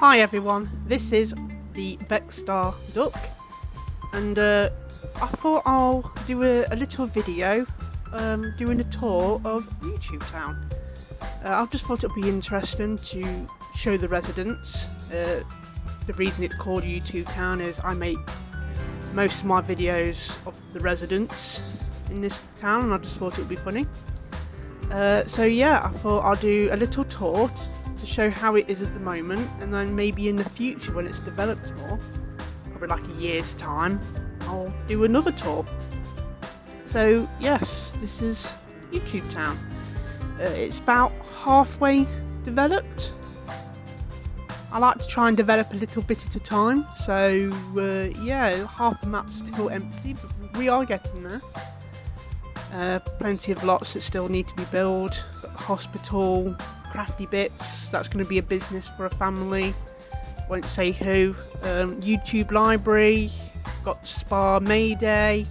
Hi everyone, this is the Beckstar Duck, and I thought I'll do a little video doing a tour of YouTube Town. I just thought it would be interesting to show the residents. The reason it's called YouTube Town is I make most of my videos of the residents in this town, and I just thought it would be funny. So yeah, I thought I'll do a little tour to show how it is at the moment, and then maybe in the future when it's developed more, probably like a year's time, I'll do another tour. So yes, this is YouTube Town. It's about halfway developed. I like to try and develop a little bit at a time, so yeah, half the map's still empty, but we are getting there. Plenty of lots that still need to be built. Got the hospital, crafty bits, that's going to be a business for a family, won't say who. YouTube library, got Spa Mayday,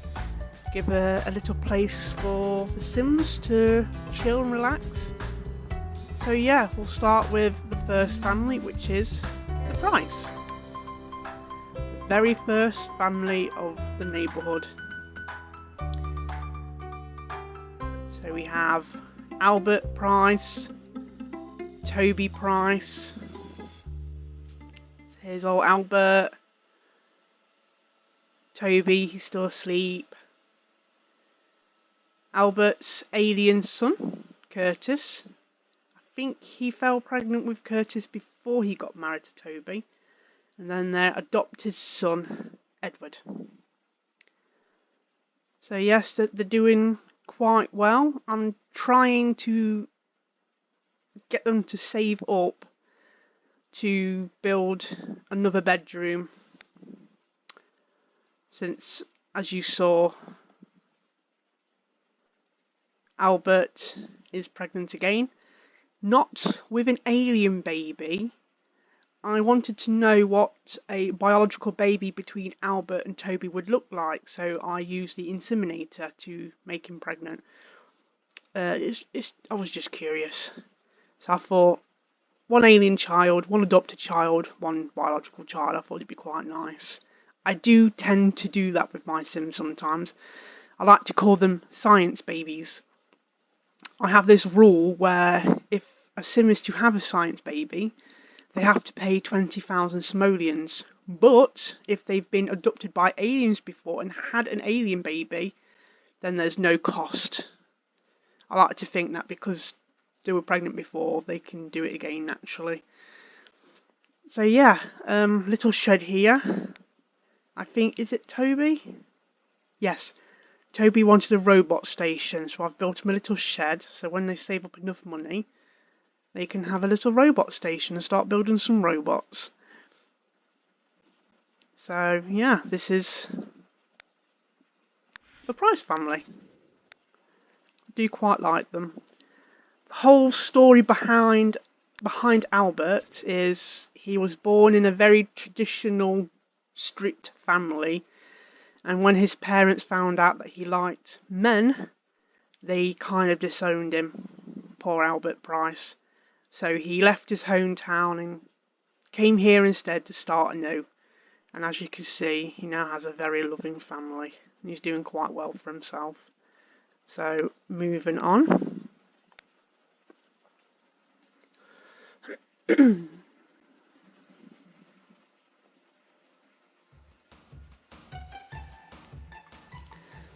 give a little place for the Sims to chill and relax. So yeah, we'll start with the first family, which is the Price. The very first family of the neighbourhood. So we have Albert Price, Toby Price. So here's old Albert. Toby, he's still asleep. Albert's alien son, Curtis. I think he fell pregnant with Curtis before he got married to Toby. And then their adopted son, Edward. So yes, they're doing quite well. I'm trying to get them to save up to build another bedroom, since, as you saw, Albert is pregnant again, not with an alien baby. I wanted to know what a biological baby between Albert and Toby would look like, so I used the inseminator to make him pregnant. I was just curious. So I thought, one alien child, one adopted child, one biological child, I thought it'd be quite nice. I do tend to do that with my Sims sometimes. I like to call them science babies. I have this rule where if a Sim is to have a science baby, they have to pay 20,000 simoleons. But if they've been adopted by aliens before and had an alien baby, then there's no cost. I like to think that because they were pregnant before, they can do it again naturally. So yeah, little shed here. I think, is it Toby? Yes, Toby wanted a robot station, so I've built him a little shed, so when they save up enough money, they can have a little robot station and start building some robots. So yeah, this is the Price family. I do quite like them. The whole story behind Albert is he was born in a very traditional, strict family, and when his parents found out that he liked men, they kind of disowned him. Poor Albert Price. So he left his hometown and came here instead to start anew. And as you can see, he now has a very loving family, and he's doing quite well for himself. So moving on.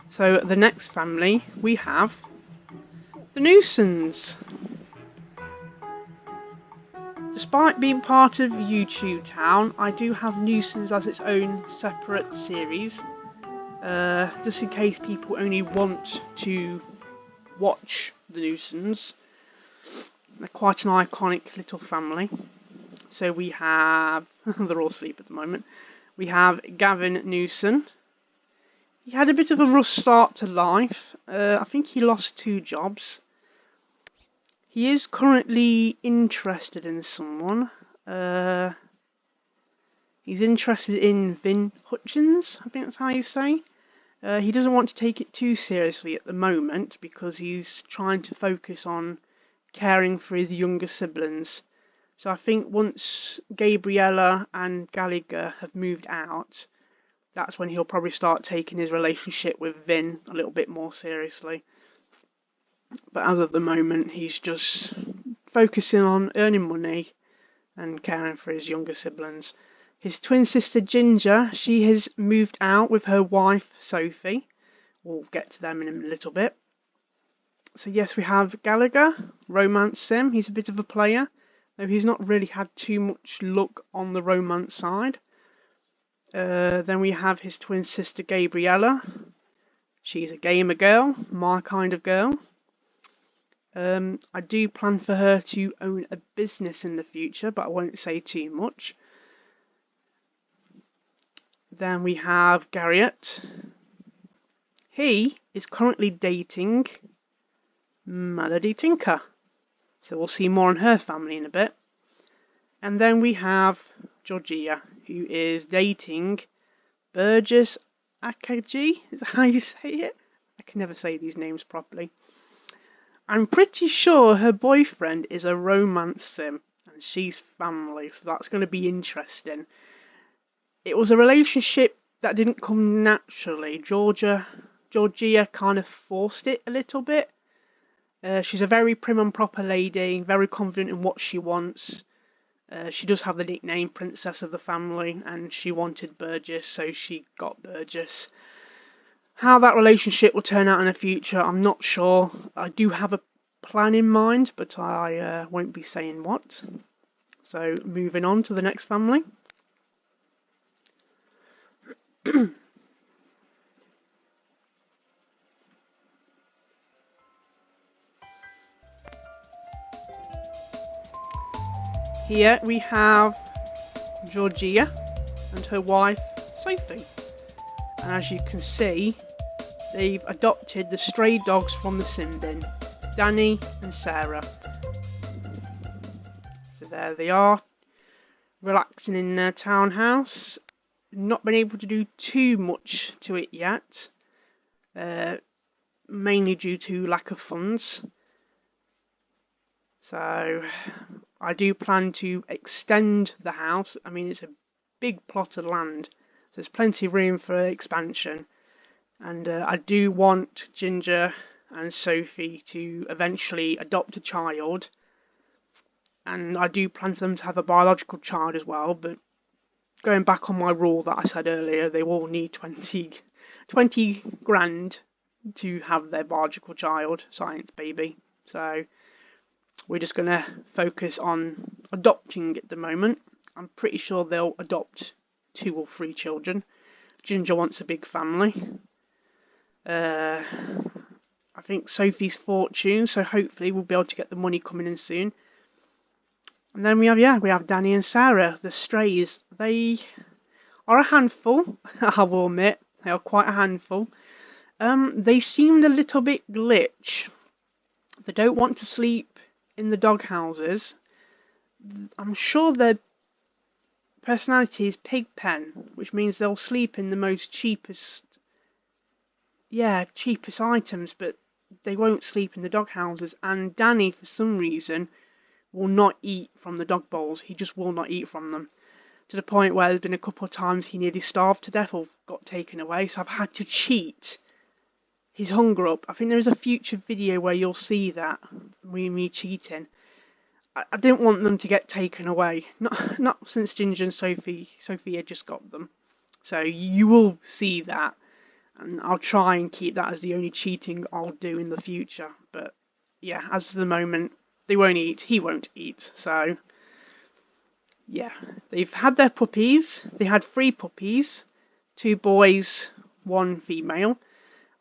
So the next family we have the Newsons. Despite being part of YouTube Town, I do have Newsons as its own separate series, just in case people only want to watch the Newsons. They're quite an iconic little family. So we have, they're all asleep at the moment, we have Gavin Newson. He had a bit of a rough start to life. I think he lost 2 jobs. He is currently interested in someone. He's interested in Vin Hutchins, I think that's how you say. He doesn't want to take it too seriously at the moment because he's trying to focus on caring for his younger siblings. So I think once Gabriella and Gallagher have moved out, that's when he'll probably start taking his relationship with Vin a little bit more seriously. But as of the moment, he's just focusing on earning money and caring for his younger siblings. His twin sister Ginger, she has moved out with her wife Sophie. We'll get to them in a little bit. So yes, we have Gallagher, romance sim. He's a bit of a player, though he's not really had too much luck on the romance side. Then we have his twin sister Gabriella. She's a gamer girl, my kind of girl. I do plan for her to own a business in the future, but I won't say too much. Then we have Garriott. He is currently dating Melody Tinker, so we'll see more on her family in a bit. And then we have Georgia, who is dating Burgess Akaji. Is that how you say it? I can never say these names properly. I'm pretty sure her boyfriend is a romance sim, and she's family, so that's going to be interesting. It was a relationship that didn't come naturally. Georgia kind of forced it a little bit. She's a very prim and proper lady, very confident in what she wants. She does have the nickname Princess of the Family, and she wanted Burgess, so she got Burgess. How that relationship will turn out in the future, I'm not sure. I do have a plan in mind, but I won't be saying what. So moving on to the next family. Here we have Georgia and her wife Sophie. And as you can see, they've adopted the stray dogs from the sin bin, Danny and Sarah. So there they are, relaxing in their townhouse. Not been able to do too much to it yet, mainly due to lack of funds. So I do plan to extend the house. I mean, it's a big plot of land, so there's plenty of room for expansion. And I do want Ginger and Sophie to eventually adopt a child. And I do plan for them to have a biological child as well. But going back on my rule that I said earlier, they all need 20 grand to have their biological child, science baby. So we're just going to focus on adopting at the moment. I'm pretty sure they'll adopt 2 or 3 children. Ginger wants a big family. I think Sophie's fortune, so hopefully we'll be able to get the money coming in soon. And then we have Danny and Sarah, the strays. They are a handful, I will admit. They are quite a handful. They seemed a little bit glitch. They don't want to sleep in the dog houses. I'm sure their personality is Pigpen, which means they'll sleep in the most cheapest items, but they won't sleep in the dog houses. And Danny, for some reason, will not eat from the dog bowls. He just will not eat from them, to the point where there's been a couple of times he nearly starved to death or got taken away, so I've had to cheat his hunger up. I think there is a future video where you'll see that, me cheating. I didn't want them to get taken away, not since Ginger and Sophia just got them, so you will see that. And I'll try and keep that as the only cheating I'll do in the future. But yeah, as of the moment, they won't eat. He won't eat. So yeah, they've had their puppies. They had 3 puppies, 2 boys, 1 female.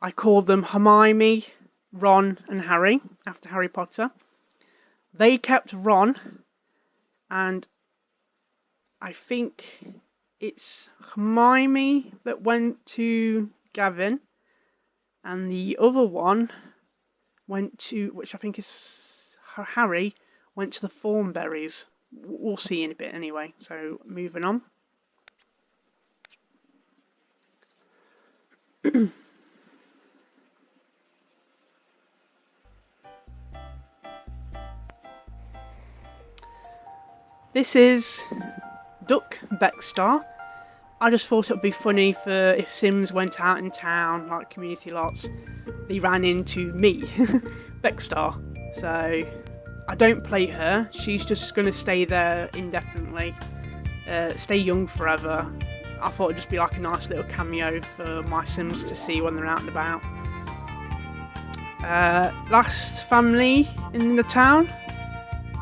I called them Hermione, Ron and Harry, after Harry Potter. They kept Ron, and I think it's Hermione that went to Gavin, and the other one went to, which I think is Harry, went to the Thornberries. We'll see in a bit anyway, so moving on. This is Duck Beckstar. I just thought it would be funny for if Sims went out in town, like community lots, they ran into me, Beckstar. So I don't play her. She's just going to stay there indefinitely, stay young forever. I thought it'd just be like a nice little cameo for my Sims to see when they're out and about. Last family in the town,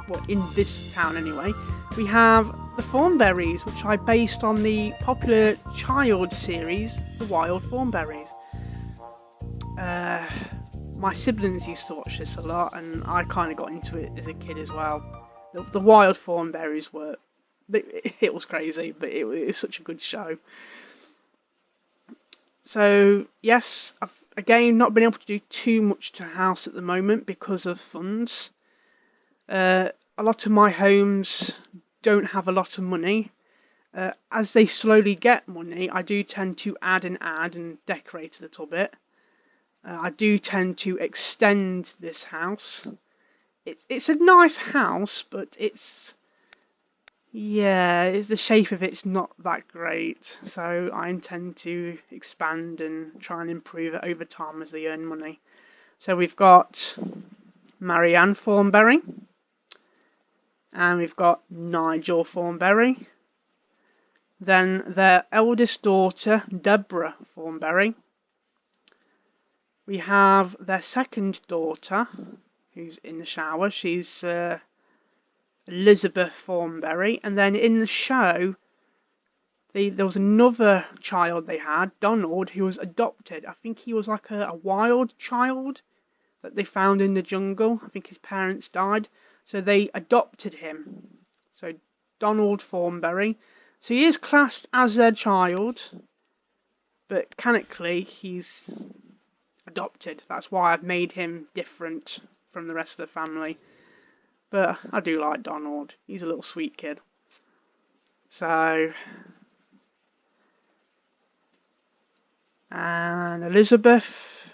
well, in this town anyway, we have the Thornberries, which I based on the popular child series, The Wild Thornberries. My siblings used to watch this a lot, and I kind of got into it as a kid as well. The Wild Thornberries were, it was crazy, but it was such a good show. So yes, I've again not been able to do too much to house at the moment because of funds. A lot of my homes don't have a lot of money. As they slowly get money, I do tend to add and decorate a little bit. I do tend to extend this house. It's a nice house, but the shape of it's not that great. So I intend to expand and try and improve it over time as they earn money. So we've got Marianne Thornberry. And we've got Nigel Thornberry. Then their eldest daughter, Deborah Thornberry. We have their second daughter, who's in the shower. She's Elizabeth Thornberry. And then in the show, there was another child they had, Donald, who was adopted. I think he was like a wild child that they found in the jungle. I think his parents died. So they adopted him. So Donald Thornberry. So he is classed as their child, but canonically he's adopted. That's why I've made him different from the rest of the family. But I do like Donald. He's a little sweet kid. So, and Elizabeth,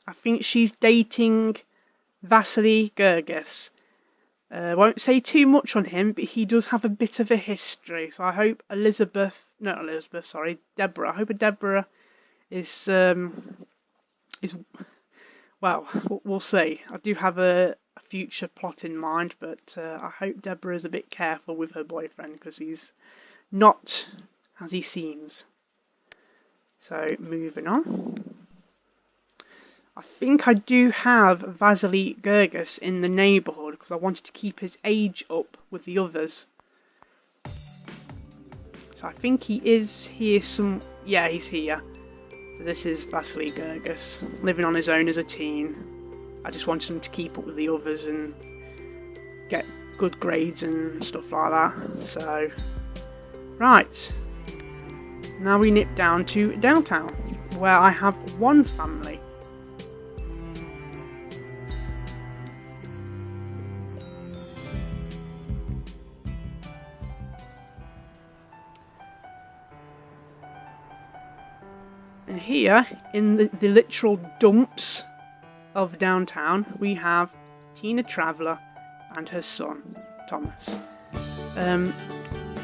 I think she's dating Vasily Gergis. Won't say too much on him, but he does have a bit of a history. So I hope Deborah. I hope Deborah is well, we'll see. I do have a future plot in mind, but I hope Deborah is a bit careful with her boyfriend because he's not as he seems. So moving on. I think I do have Vasily Gergis in the neighbourhood because I wanted to keep his age up with the others. So I think he is here yeah, he's here. So this is Vasily Gergis, living on his own as a teen. I just wanted him to keep up with the others and get good grades and stuff like that. So, right. Now we nip down to downtown, where I have one family. And here, in the literal dumps of downtown, we have Tina Traveller and her son, Thomas.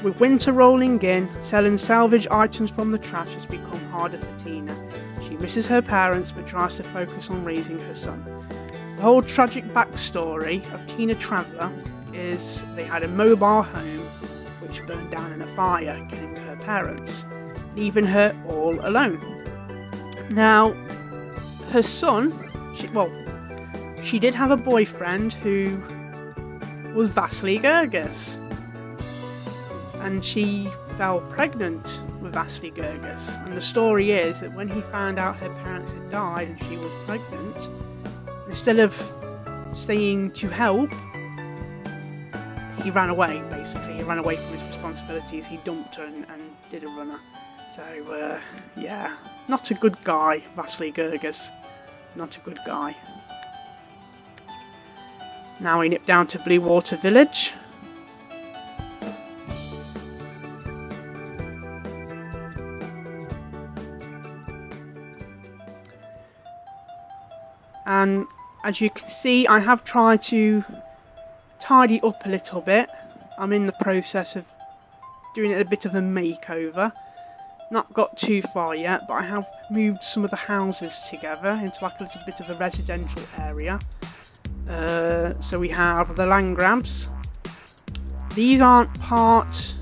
With winter rolling in, selling salvage items from the trash has become harder for Tina. She misses her parents but tries to focus on raising her son. The whole tragic backstory of Tina Traveller is they had a mobile home which burned down in a fire, killing her parents, leaving her all alone. Now, her son, she did have a boyfriend who was Vasily Gergis, and she fell pregnant with Vasily Gergis. And the story is that when he found out her parents had died and she was pregnant, instead of staying to help, he ran away, basically. He ran away from his responsibilities. He dumped her and did a runner. So, yeah, not a good guy, Vasily Gergis. Not a good guy. Now we nip down to Blue Water Village. And as you can see, I have tried to tidy up a little bit. I'm in the process of doing it a bit of a makeover. Not got too far yet, but I have moved some of the houses together into like a little bit of a residential area. So we have the land grabs. These aren't part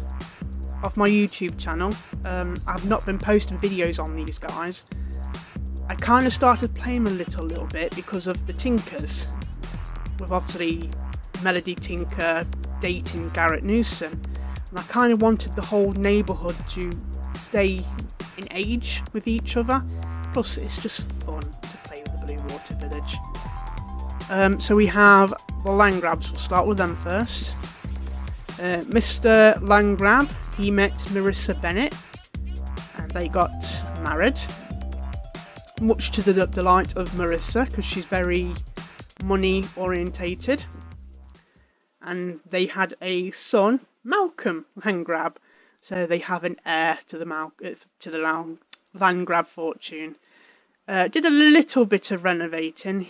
of my YouTube channel. I've not been posting videos on these guys. I kind of started playing a little bit because of the Tinkers, with obviously Melody Tinker dating Garrett Newsom, and I kind of wanted the whole neighbourhood to stay in age with each other. Plus, it's just fun to play with the Blue Water Village. So we have the land grabs. We'll start with them first. Mr. Landgrab, he met Marissa Bennett, and they got married. Much to the delight of Marissa, because she's very money orientated. And they had a son, Malcolm Landgrab. So they have an heir to the Landgrab fortune. Did a little bit of renovating.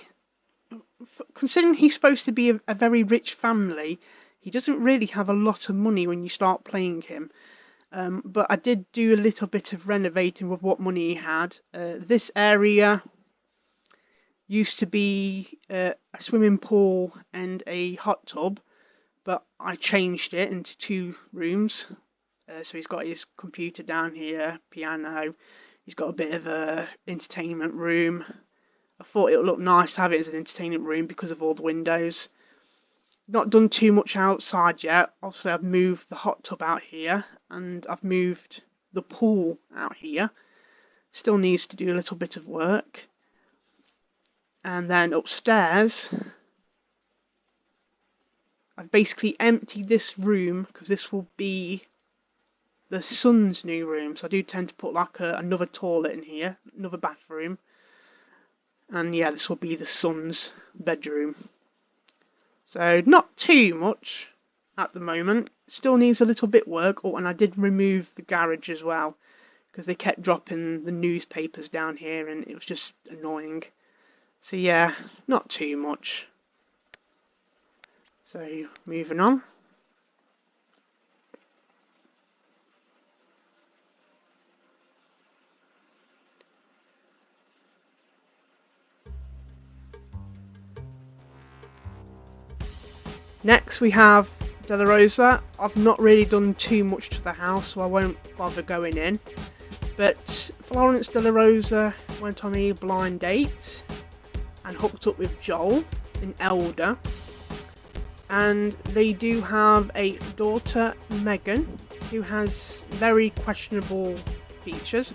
Considering he's supposed to be a very rich family, he doesn't really have a lot of money when you start playing him. But I did do a little bit of renovating with what money he had. This area used to be a swimming pool and a hot tub, but I changed it into 2 rooms. So he's got his computer down here, piano. He's got a bit of a entertainment room. I thought it would look nice to have it as an entertainment room because of all the windows. Not done too much outside yet. Obviously I've moved the hot tub out here, and I've moved the pool out here. Still needs to do a little bit of work. And then upstairs, I've basically emptied this room because this will be the son's new room. So I do tend to put like another toilet in here, another bathroom. And yeah, this will be the son's bedroom. So not too much at the moment. Still needs a little bit work. Oh, and I did remove the garage as well, because they kept dropping the newspapers down here and it was just annoying. So yeah, not too much. So moving on. Next we have De La Rosa. I've not really done too much to the house, so I won't bother going in. But Florence De La Rosa went on a blind date and hooked up with Joel, an elder. And they do have a daughter, Megan, who has very questionable features.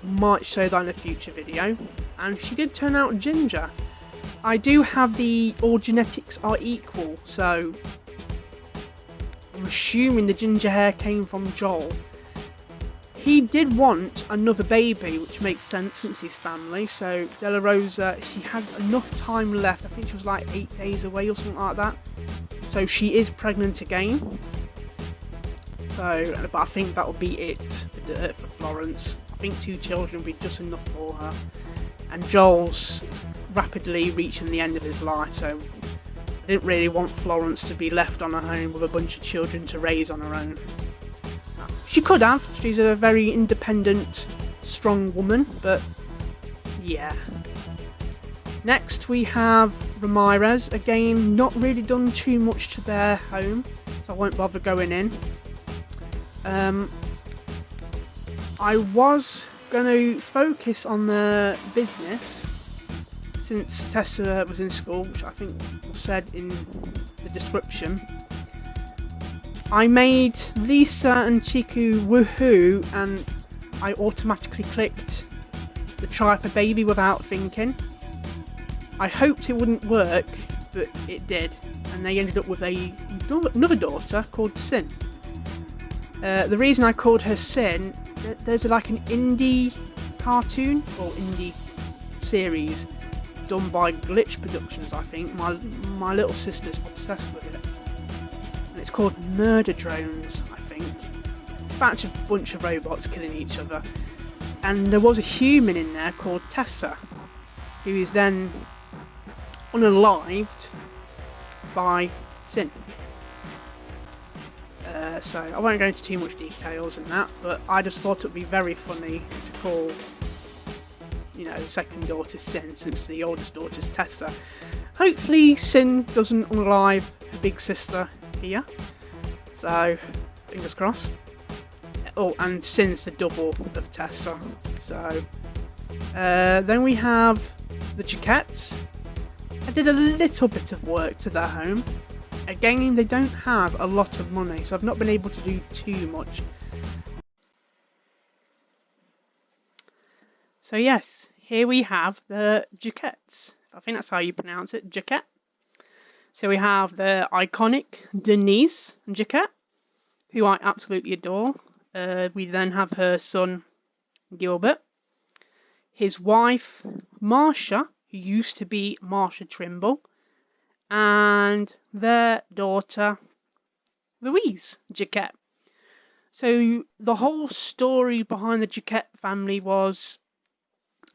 Might show that in a future video. And she did turn out ginger. I do have the all genetics are equal, so I'm assuming the ginger hair came from Joel. He did want another baby, which makes sense since his family. So De La Rosa, she had enough time left. I think she was like 8 days away or something like that. So she is pregnant again. So, but I think that will be it for Florence. I think 2 children will be just enough for her. And Joel's rapidly reaching the end of his life, so I didn't really want Florence to be left on her own with a bunch of children to raise on her own. She could have. She's a very independent, strong woman, but yeah. Next we have Ramirez. Again, not really done too much to their home, so I won't bother going in. I was going to focus on the business since Tessa was in school, which I think was said in the description. I made Lisa and Chiku woohoo, and I automatically clicked the try for baby without thinking. I hoped it wouldn't work, but it did, and they ended up with another daughter called Sin. The reason I called her Sin, there's like an indie cartoon or indie series done by Glitch Productions, I think. My little sister's obsessed with it. And it's called Murder Drones, I think. It's a bunch of robots killing each other. And there was a human in there called Tessa, who is then unalived by Sin. So I won't go into too much details in that, but I just thought it would be very funny to call, you know, the second daughter Sin, since the oldest daughter's Tessa. Hopefully Sin doesn't unalive the big sister here, so fingers crossed. Oh, and Sin's the double of Tessa. So then we have the Jaquettes. I did a little bit of work to their home. Again, they don't have a lot of money, so I've not been able to do too much. So yes, here we have the Jaquettes. I think that's how you pronounce it, Jaquette. So we have the iconic Denise Jaquette, who I absolutely adore. We then have her son, Gilbert. His wife, Marcia, who used to be Marcia Trimble. And their daughter, Louise Jaquette. So the whole story behind the Jaquette family was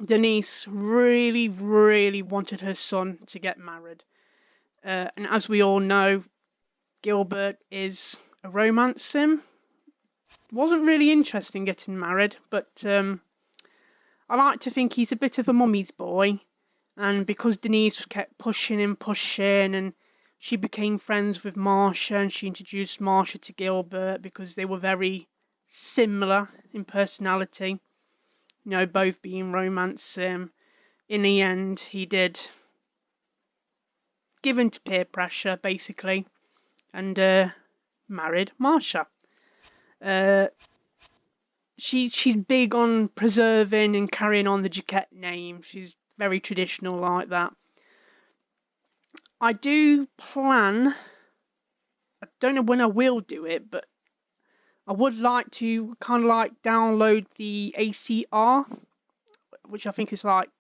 Denise really, really wanted her son to get married. And as we all know, Gilbert is a romance sim. Wasn't really interested in getting married, but I like to think he's a bit of a mummy's boy. And because Denise kept pushing and she became friends with Marcia, and she introduced Marcia to Gilbert because they were very similar in personality, you know, both being romance sim. In the end, he did give in to peer pressure, basically, and married Marcia. She's big on preserving and carrying on the Jaquette name. She's very traditional like that. I do plan, I don't know when I will do it, but I would like to kind of like download the ACR, which I think is like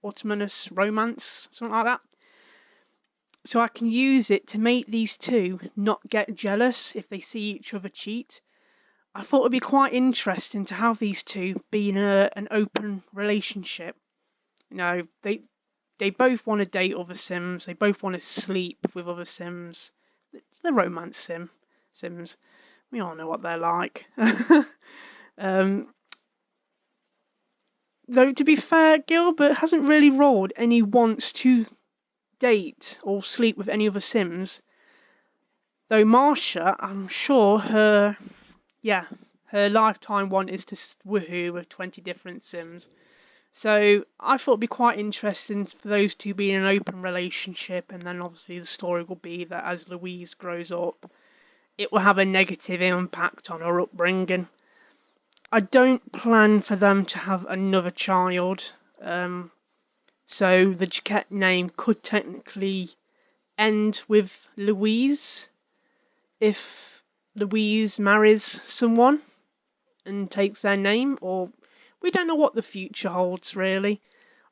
Autonomous Romance, something like that. So I can use it to make these two not get jealous if they see each other cheat. I thought it would be quite interesting to have these two be in an open relationship. You know, they both want to date other Sims. They both want to sleep with other Sims. They're romance Sims. We all know what they're like. Though, to be fair, Gilbert hasn't really rolled any wants to date or sleep with any other Sims. Though Marcia, I'm sure her lifetime want is to woohoo with 20 different Sims. So I thought it'd be quite interesting for those two being in an open relationship, and then obviously the story will be that as Louise grows up, it will have a negative impact on her upbringing. I don't plan for them to have another child, so the Jaquette name could technically end with Louise if Louise marries someone and takes their name, or we don't know what the future holds, really.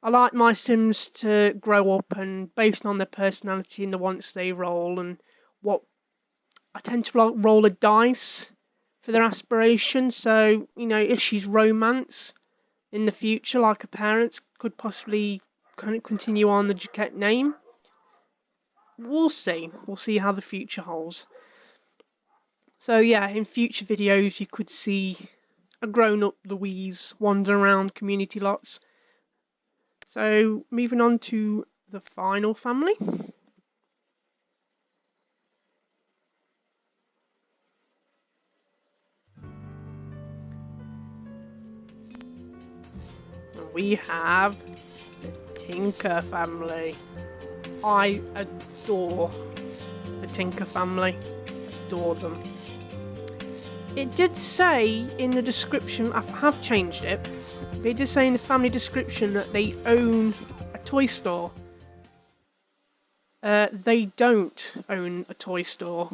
I like my Sims to grow up, and based on their personality and the wants they roll, and what I tend to roll a dice for their aspirations. So, you know, if she's romance in the future, like her parents, could possibly kind of continue on the Jaquette name. We'll see. We'll see how the future holds. So yeah, in future videos you could see a grown-up Louise wander around community lots. So moving on to the final family. We have the Tinker family. I adore the Tinker family. Adore them. It did say in the description, I have changed it, but it did say in the family description that they own a toy store. They don't own a toy store.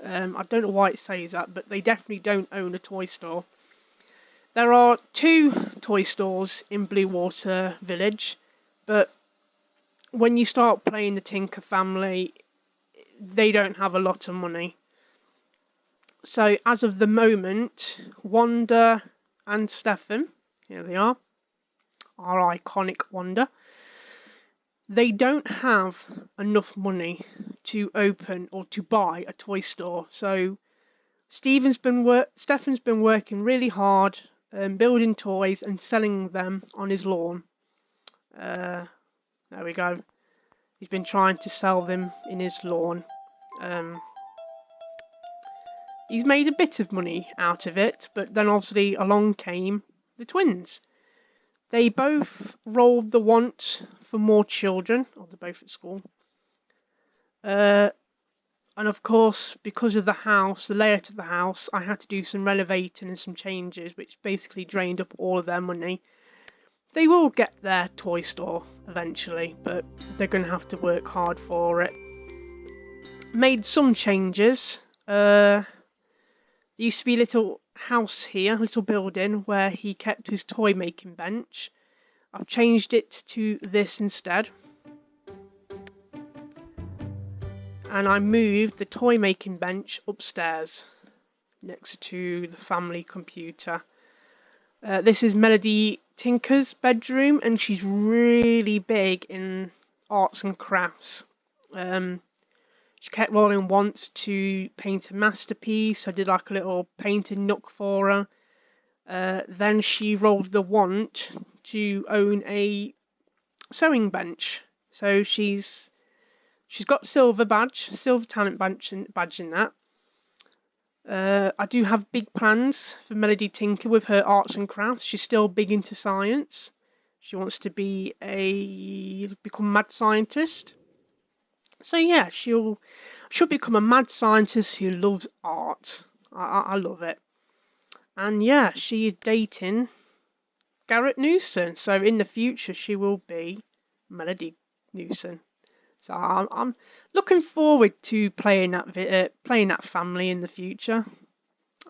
I don't know why it says that, but they definitely don't own a toy store. There are 2 toy stores in Bluewater Village, but when you start playing the Tinker family, they don't have a lot of money. So as of the moment, Wanda and Stefan, here they are, our iconic Wanda, they don't have enough money to open or to buy a toy store. So Stefan's been working really hard, building toys and selling them on his lawn. There we go. He's been trying to sell them in his lawn. He's made a bit of money out of it, but then obviously along came the twins. They both rolled the want for more children, or they're both at school. And of course, because of the house, the layout of the house, I had to do some renovating and some changes, which basically drained up all of their money. They will get their toy store eventually, but they're going to have to work hard for it. Made some changes. There used to be a little house here, a little building, where he kept his toy making bench. I've changed it to this instead. And I moved the toy making bench upstairs next to the family computer. This is Melody Tinker's bedroom, and she's really big in arts and crafts. She kept rolling wants to paint a masterpiece. I did like a little painting nook for her. Then she rolled the want to own a sewing bench. So she's got silver talent badge in that. I do have big plans for Melody Tinker with her arts and crafts. She's still big into science. She wants to become a mad scientist. So yeah, she'll become a mad scientist who loves art. I love it. And yeah, she is dating Garrett Newson. So in the future, she will be Melody Newson. So I'm looking forward to playing that family in the future.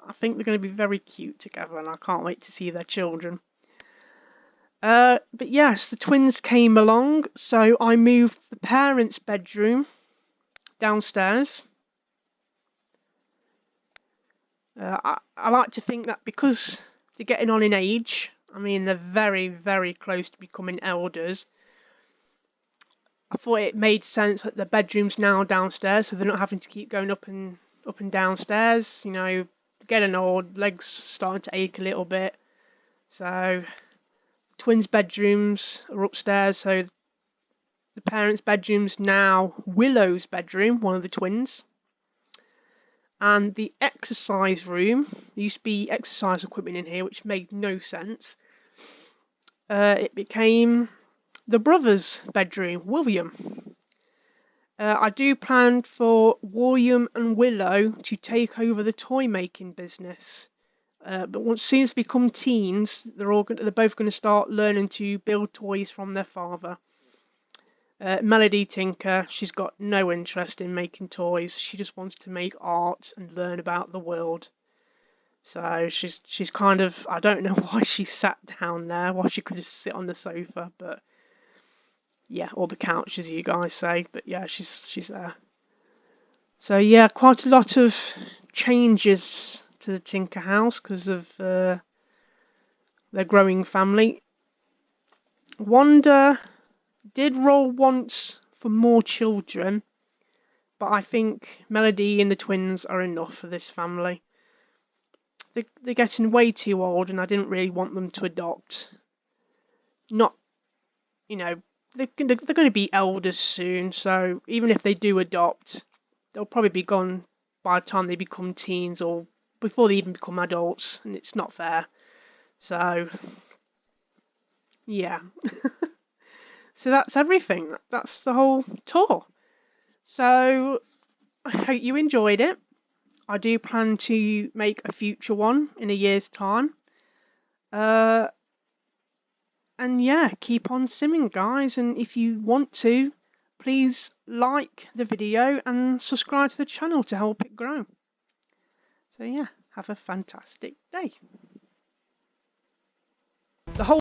I think they're going to be very cute together, and I can't wait to see their children. But yes, the twins came along, so I moved the parents' bedroom downstairs. I like to think that because they're getting on in age, I mean they're very, very close to becoming elders, I thought it made sense that the bedroom's now downstairs, so they're not having to keep going up and downstairs. You know, getting old, legs starting to ache a little bit. So, twins' bedrooms are upstairs. So, the parents' bedroom's now Willow's bedroom, one of the twins. And the exercise room, there used to be exercise equipment in here, which made no sense. It became the brother's bedroom, William. I do plan for William and Willow to take over the toy making business. But once soon as they become teens, they're both going to start learning to build toys from their father. Melody Tinker, she's got no interest in making toys. She just wants to make art and learn about the world. So she's kind of, I don't know why she sat down there, why she could just sit on the sofa, but yeah, or the couch as you guys say, but yeah, she's there. So yeah, quite a lot of changes to the Tinker house because of their growing family. Wanda did roll once for more children, but I think Melody and the twins are enough for this family. They're getting way too old, and I didn't really want them to adopt. Not, you know, they're going to be elders soon, so even if they do adopt, they'll probably be gone by the time they become teens or before they even become adults, and it's not fair. So, yeah. So that's everything. That's the whole tour. So, I hope you enjoyed it. I do plan to make a future one in a year's time. And yeah, keep on simming, guys. And if you want to, please like the video and subscribe to the channel to help it grow. So yeah, have a fantastic day.